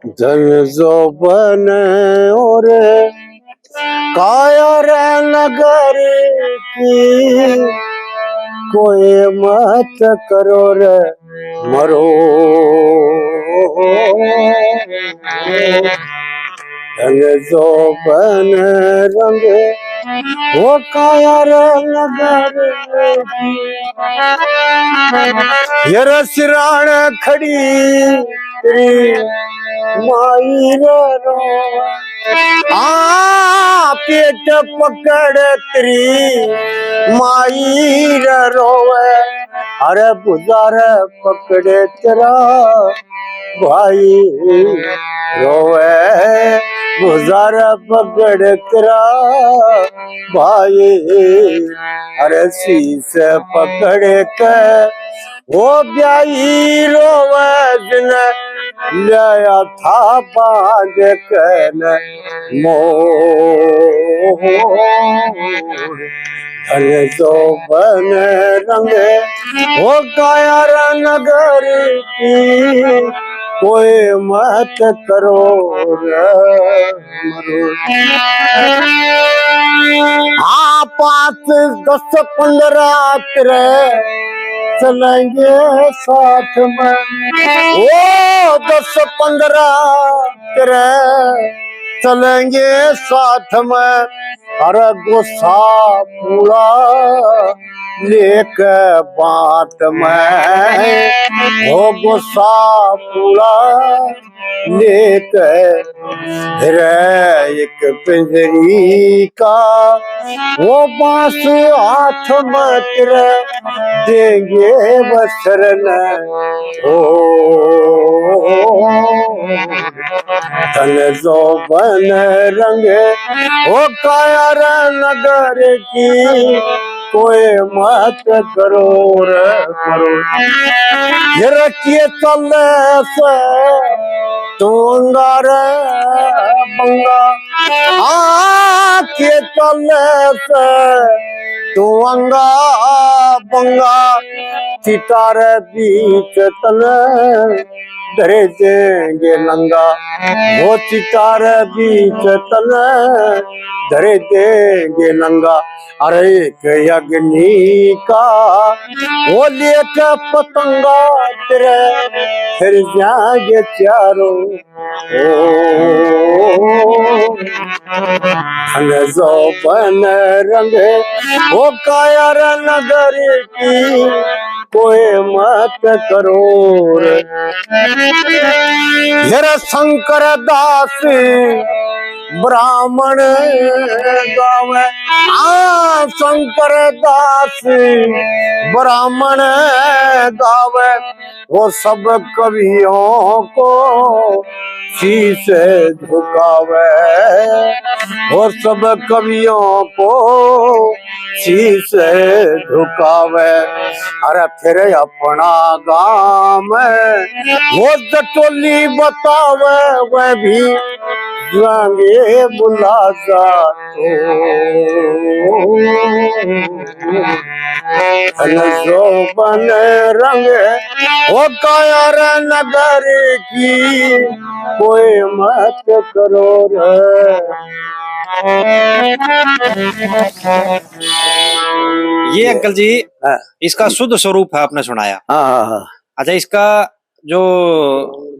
धन जो बन और कायर नगर की, कोई मत करो रे मरो। धन जो बन रंग वो कायर नगर की, ये रसिराण खड़ी तेरी माई रो। पेट पकड़ तेरी माई रोवे, अरे बुजार पकड़े तेरा भाई रोवे, बुजार पकड़ तेरा भाई। अरे शीश पकड़ के वो ब्याही रोवे, जिने लिया था बांध के मोह। धन जो बन रंग वो कायर नगर की, कोई मत करो मरो। 5, 10, 15 तेरे चलेंगे साथ में, ओ 10, 15 तेरे चलेंगे साथ में। अरे गुस्सा पूरा लेके बात में, वो गुस्सा पूरा लेके एक पिंजरी का वो बांस हाथ में तेरे देंगे बसरन हो। धन जो बन रंग वो कायर नगर की, कोई मत करो रे करो। ये रखिए चल से तू अंगार बंगा, के चल से तू अंगा बंगा। सितार बीच तले धरे देंगे नंगा, वो सितार बीच तले धरे देंगे नंगा। अरे एक अग्नि का वो लेके पतंगा तेरे फिर जाएंगे चारों। धन जो बन रंग वो कायर नगर की, कोई मत करो रे। ये शंकर दास ब्राह्मण गावे, शंकर दास ब्राह्मण गावे। वो सब कवियों को शीश झुकावे, वो सब कवियों को शीश झुकावे। अरे फिर अपना गाँव वो जटोली बतावे, वह भी जाएंगे बुला जा तो। जो बन रंग वो कायर नगर की, कोई मत करो रे। ये अंकल जी इसका शुद्ध स्वरूप है, आपने सुनाया। हाँ। अच्छा, इसका जो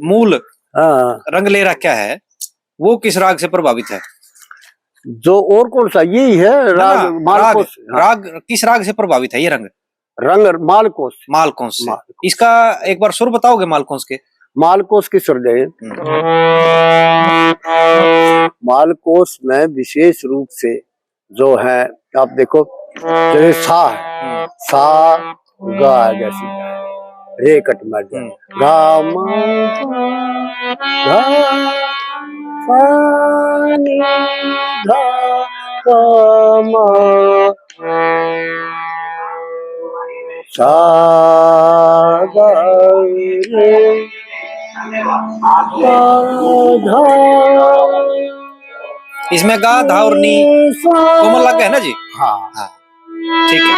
मूल रंग ले रखा है वो किस राग से प्रभावित है? जो और कौन सा यही है राग मालकोस। राग किस राग से प्रभावित है ये रंग? रंग मालकोस। मालकोस से। इसका एक बार सुर बताओगे मालकोस के? मालकोस की सुर दे। मालकोस में विशेष रूप से जो है आप देखो, जैसे सा है, सा गा जैसी रे कट मर जाए, गा इसमें गा धा और नी कोमल लग है ना जी? हाँ ठीक है।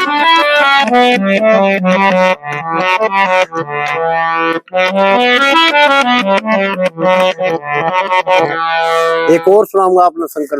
एक और सुनाऊंगा अपना शंकर